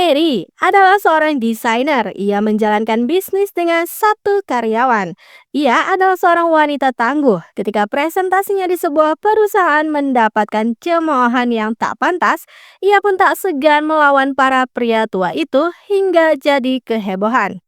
Mary adalah seorang desainer. Ia menjalankan bisnis dengan satu karyawan. Ia adalah seorang wanita tangguh. Ketika presentasinya di sebuah perusahaan mendapatkan cemoohan yang tak pantas, ia pun tak segan melawan para pria tua itu hingga jadi kehebohan.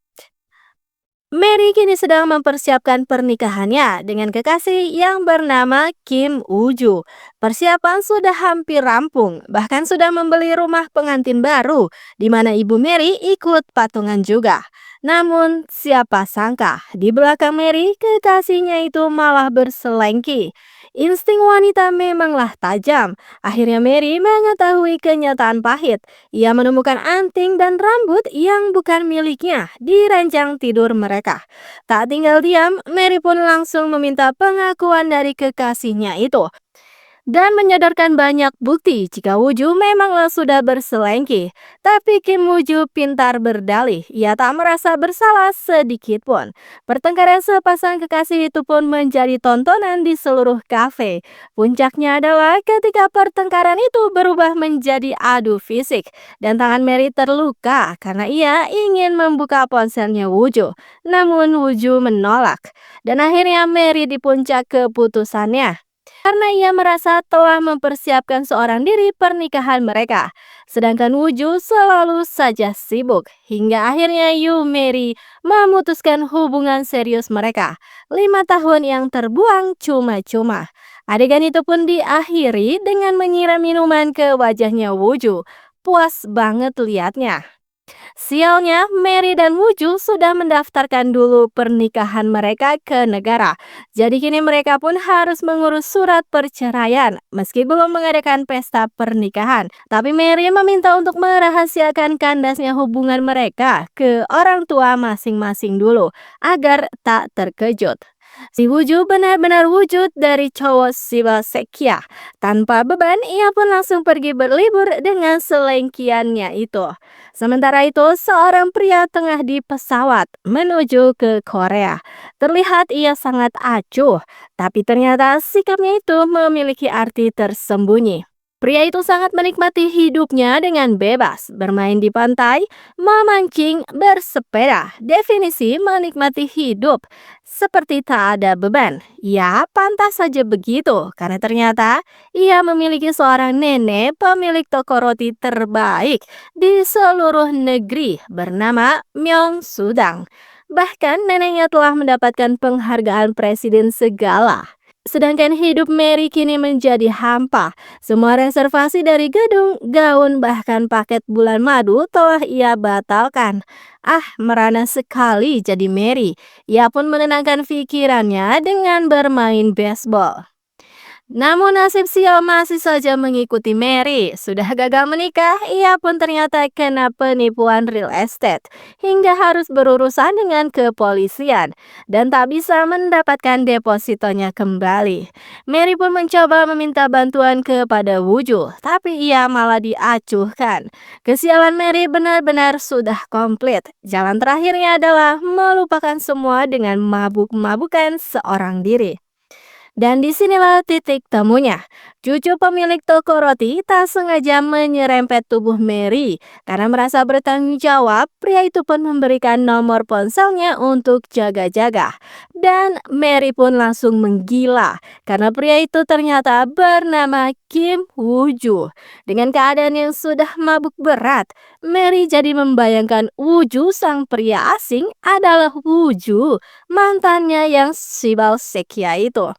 Mary kini sedang mempersiapkan pernikahannya dengan kekasih yang bernama Kim Woo-joo. Persiapan sudah hampir rampung, bahkan sudah membeli rumah pengantin baru, di mana ibu Mary ikut patungan juga. Namun, siapa sangka di belakang Mary, kekasihnya itu malah berselengki. Insting wanita memanglah tajam. Akhirnya Mary mengetahui kenyataan pahit. Ia menemukan anting dan rambut yang bukan miliknya di ranjang tidur mereka. Tak tinggal diam, Mary pun langsung meminta pengakuan dari kekasihnya itu dan menyodorkan banyak bukti jika Wooju memanglah sudah berselengki. Tapi Kim Wooju pintar berdalih, ia tak merasa bersalah sedikit pun. Pertengkaran sepasang kekasih itu pun menjadi tontonan di seluruh kafe. Puncaknya adalah ketika pertengkaran itu berubah menjadi adu fisik dan tangan Mary terluka karena ia ingin membuka ponselnya Wooju. Namun Wooju menolak dan akhirnya Mary di puncak keputusannya karena ia merasa telah mempersiapkan seorang diri pernikahan mereka. Sedangkan Wooju selalu saja sibuk, hingga akhirnya Yu Mary memutuskan hubungan serius mereka. 5 tahun yang terbuang cuma-cuma. Adegan itu pun diakhiri dengan menyiram minuman ke wajahnya Wooju. Puas banget liatnya. Sialnya, Mary dan Wooju sudah mendaftarkan dulu pernikahan mereka ke negara. Jadi kini mereka pun harus mengurus surat perceraian meski belum mengadakan pesta pernikahan. Tapi Mary meminta untuk merahasiakan kandasnya hubungan mereka ke orang tua masing-masing dulu agar tak terkejut. Si Wooju benar-benar wujud dari cowok Siwa Sekia. Tanpa beban, ia pun langsung pergi berlibur dengan selengkiannya itu. Sementara itu, seorang pria tengah di pesawat menuju ke Korea. Terlihat ia sangat acuh, tapi ternyata sikapnya itu memiliki arti tersembunyi. Pria itu sangat menikmati hidupnya dengan bebas, bermain di pantai, memancing, bersepeda. Definisi menikmati hidup seperti tak ada beban. Ya, pantas saja begitu, karena ternyata ia memiliki seorang nenek pemilik toko roti terbaik di seluruh negeri bernama Myung Sudang. Bahkan neneknya telah mendapatkan penghargaan presiden segala. Sedangkan hidup Mary kini menjadi hampa. Semua reservasi dari gedung, gaun, bahkan paket bulan madu telah ia batalkan. Ah, merana sekali jadi Mary. Ia pun menenangkan pikirannya dengan bermain baseball. Namun nasib sial masih saja mengikuti Mary. Sudah gagal menikah, ia pun ternyata kena penipuan real estate hingga harus berurusan dengan kepolisian dan tak bisa mendapatkan depositonya kembali. Mary pun mencoba meminta bantuan kepada Wooju, tapi ia malah diacuhkan. Kesialan Mary benar-benar sudah komplit. Jalan terakhirnya adalah melupakan semua dengan mabuk-mabukan seorang diri. Dan disinilah titik temunya. Cucu pemilik toko roti tak sengaja menyerempet tubuh Mary. Karena merasa bertanggung jawab, pria itu pun memberikan nomor ponselnya untuk jaga-jaga. Dan Mary pun langsung menggila. Karena pria itu ternyata bernama Kim Woo-joo. Dengan keadaan yang sudah mabuk berat, Mary jadi membayangkan Woo-joo sang pria asing adalah Woo-joo, mantannya yang Sibal Sekia itu.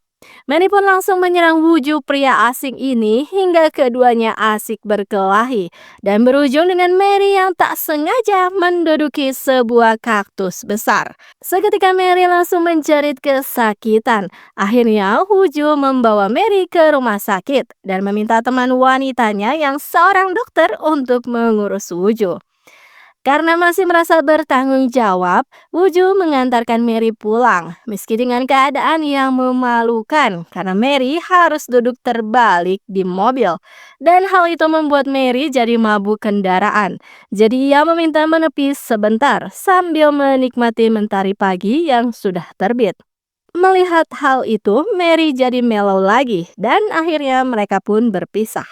Manny pun langsung menyerang Wooju pria asing ini hingga keduanya asik berkelahi dan berujung dengan Mary yang tak sengaja menduduki sebuah kaktus besar. Seketika Mary langsung menjerit kesakitan. Akhirnya Wooju membawa Mary ke rumah sakit dan meminta teman wanitanya yang seorang dokter untuk mengurus Wooju. Karena masih merasa bertanggung jawab, Wooju mengantarkan Mary pulang, meski dengan keadaan yang memalukan karena Mary harus duduk terbalik di mobil. Dan hal itu membuat Mary jadi mabuk kendaraan. Jadi ia meminta menepi sebentar sambil menikmati mentari pagi yang sudah terbit. Melihat hal itu, Mary jadi mellow lagi dan akhirnya mereka pun berpisah.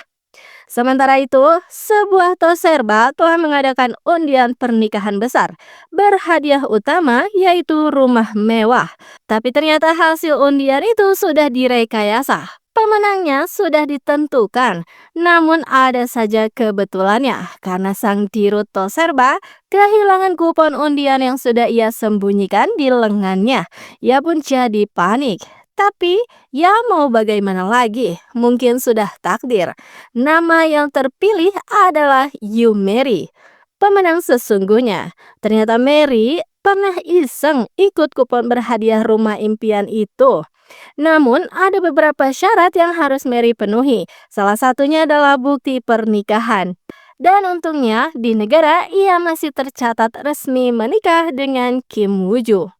Sementara itu, sebuah toserba telah mengadakan undian pernikahan besar. Berhadiah utama yaitu rumah mewah. Tapi ternyata hasil undian itu sudah direkayasa. Pemenangnya sudah ditentukan, namun ada saja kebetulannya karena sang dirut toserba kehilangan kupon undian yang sudah ia sembunyikan di lengannya. Ia pun jadi panik. Tapi ya mau bagaimana lagi, mungkin sudah takdir. Nama yang terpilih adalah You Mary, pemenang sesungguhnya. Ternyata Mary pernah iseng ikut kupon berhadiah rumah impian itu. Namun, ada beberapa syarat yang harus Mary penuhi. Salah satunya adalah bukti pernikahan. Dan untungnya, di negara ia masih tercatat resmi menikah dengan Kim Woo-joo.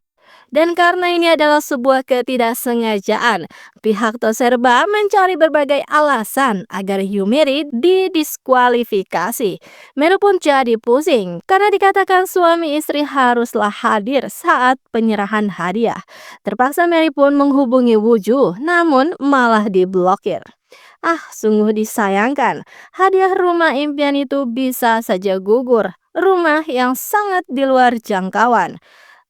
Dan karena ini adalah sebuah ketidaksengajaan, pihak Toserba mencari berbagai alasan agar Yumiri didiskualifikasi. Meru pun jadi pusing karena dikatakan suami istri haruslah hadir saat penyerahan hadiah. Terpaksa Mary pun menghubungi Wooju, namun malah diblokir. Sungguh disayangkan. Hadiah rumah impian itu bisa saja gugur. Rumah yang sangat di luar jangkauan.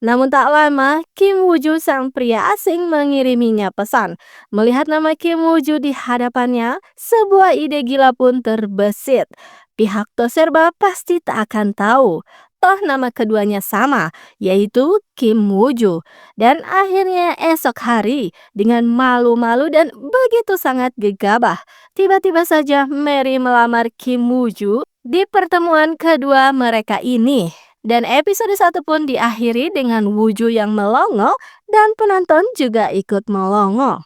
Namun tak lama, Kim Woo-joo sang pria asing mengiriminya pesan. Melihat nama Kim Woo-joo di hadapannya, sebuah ide gila pun terbesit. Pihak Toserba pasti tak akan tahu. Toh nama keduanya sama, yaitu Kim Woo-joo. Dan akhirnya esok hari, dengan malu-malu dan begitu sangat gegabah, tiba-tiba saja Mary melamar Kim Woo-joo di pertemuan kedua mereka ini. Dan episode 1 pun diakhiri dengan Wooju yang melongo dan penonton juga ikut melongo.